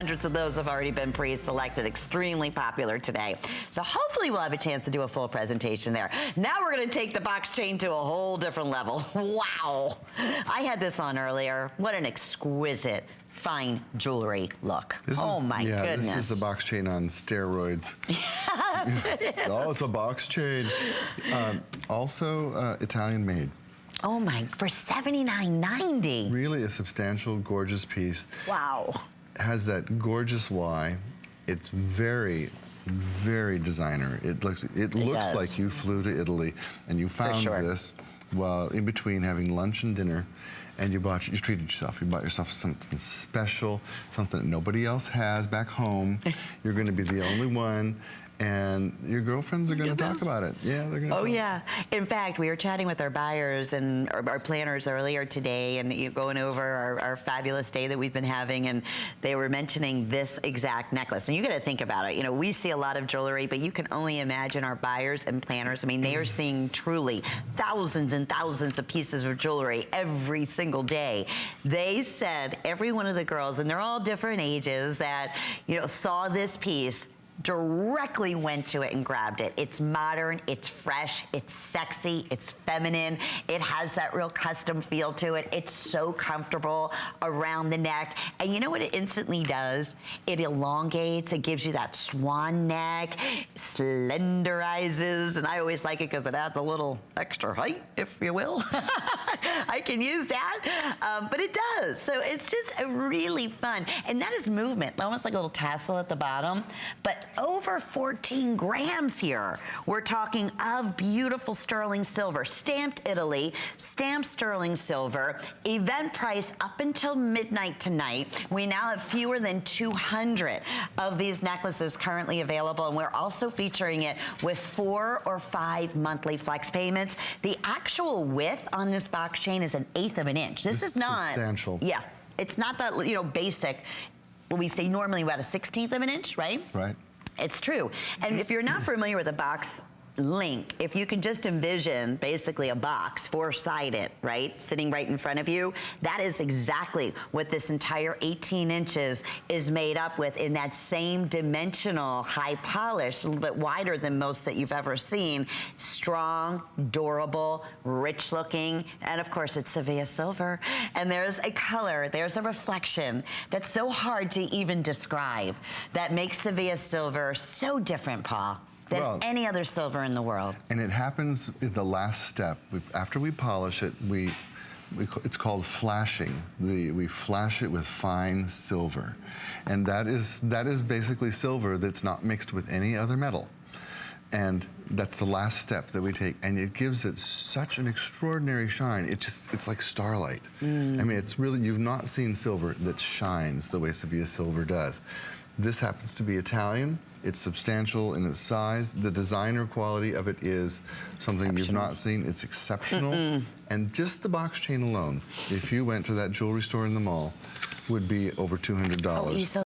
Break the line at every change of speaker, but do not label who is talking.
Hundreds of those have already been pre-selected, extremely popular today. So hopefully we'll have a chance to do a full presentation there. Now we're gonna take the box chain to a whole different level. Wow. I had this on earlier. What an exquisite, fine jewelry look. My goodness.
This is the box chain on steroids.
Yes, it is.
Oh, it's a box chain. Also Italian made.
Oh my, for $79.90.
Really a substantial, gorgeous piece.
Wow.
Has that gorgeous Y. It's very, very designer. It looks like you flew to Italy and you found this while in between having lunch and dinner, and you treated yourself. You bought yourself something special, something that nobody else has back home. You're going to be the only one. And your girlfriends are going to talk about it. Yeah, they're going to talk.
Yeah. In fact, we were chatting with our buyers and our planners earlier today, and going over our fabulous day that we've been having, and they were mentioning this exact necklace. And you got to think about it. You know, we see a lot of jewelry, but you can only imagine our buyers and planners. I mean, they are seeing truly thousands and thousands of pieces of jewelry every single day. They said every one of the girls, and they're all different ages, that, you know, saw this piece, directly went to it and grabbed it. It's modern, it's fresh, it's sexy, it's feminine. It has that real custom feel to it. It's so comfortable around the neck. And you know what it instantly does? It elongates, it gives you that swan neck, slenderizes, and I always like it because it adds a little extra height, if you will. I can use that, but it does. So it's just a really fun, and that is movement, almost like a little tassel at the bottom, but over 14 grams here. We're talking of beautiful sterling silver, stamped Italy, stamped sterling silver, event price up until midnight tonight. We now have fewer than 200 of these necklaces currently available, and we're also featuring it with 4 or 5 monthly flex payments. The actual width on this box chain is 1/8 of an inch. This is not
substantial.
Yeah, it's not that, you know, basic. We say normally about 1/16 of an inch, right?
Right.
It's true. And if you're not familiar with a box link, if you can just envision basically a box, 4-sided, right, sitting right in front of you, that is exactly what this entire 18 inches is made up with, in that same dimensional, high polish, a little bit wider than most that you've ever seen. Strong, durable, rich looking, and of course it's Sevilla silver. And there's a color, there's a reflection that's so hard to even describe that makes Sevilla silver so different, Paul, than any other silver in the world. And
it happens in the last step. After we polish it, it's called flashing. We flash it with fine silver. And that is basically silver that's not mixed with any other metal. And that's the last step that we take, and it gives it such an extraordinary shine. It's like starlight. I mean, it's really, you've not seen silver that shines the way Sevilla silver does. This happens to be Italian. It's substantial in its size. The designer quality of it is something you've not seen. It's exceptional. And just the box chain alone, if you went to that jewelry store in the mall, would be over $200.